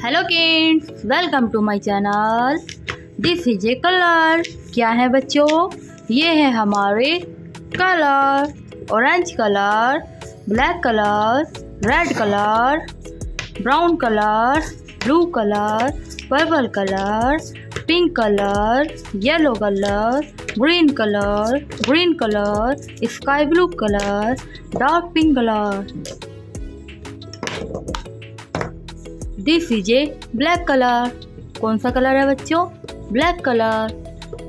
Hello kids, welcome to my channel. This is a colour. क्या है बच्चों? ये है हमारे colour. Orange colour, black colour, red colour, brown colour, blue colour, purple colour, pink colour, yellow colour, green colour, sky blue colour, dark pink colour. This is a black colour. कौन सा colour है बच्चों? Black colour.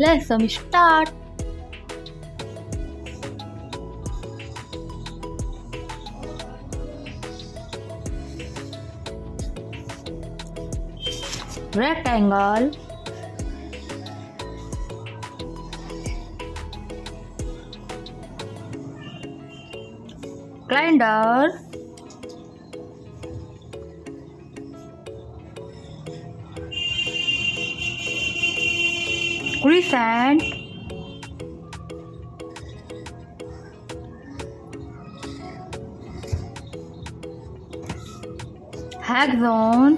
Let's start. Rectangle, calendar, crescent, hexagon,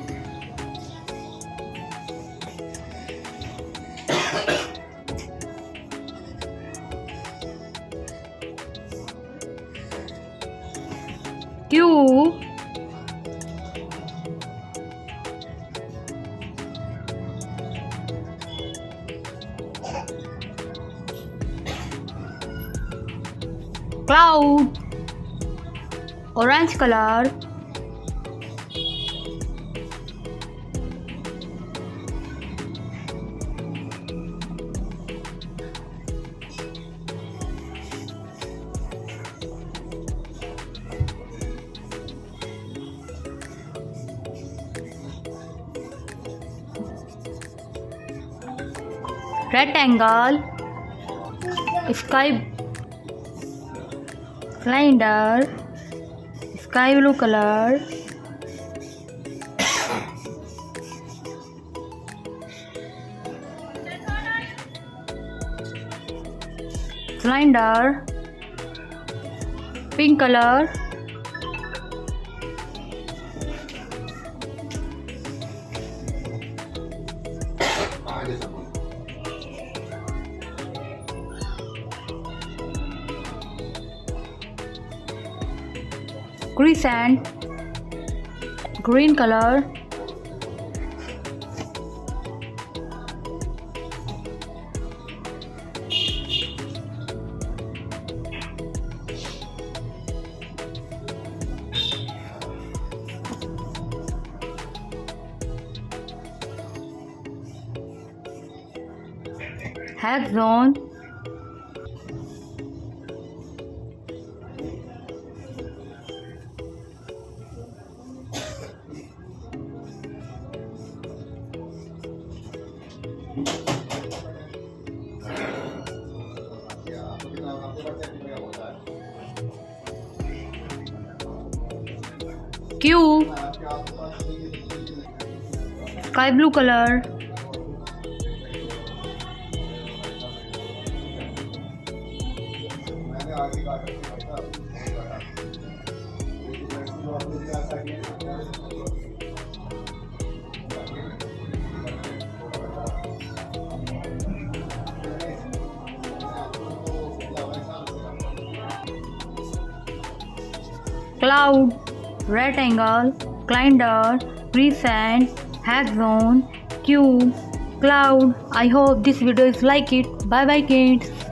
cube, cloud, orange color, rectangle, sky, cylinder, sky blue color, cylinder, pink color, crescent, green color, hexagon, cube, sky blue color, cloud, rectangle, cylinder, crescent, hexagon, cube, cloud. I hope this video is like it. Bye bye kids.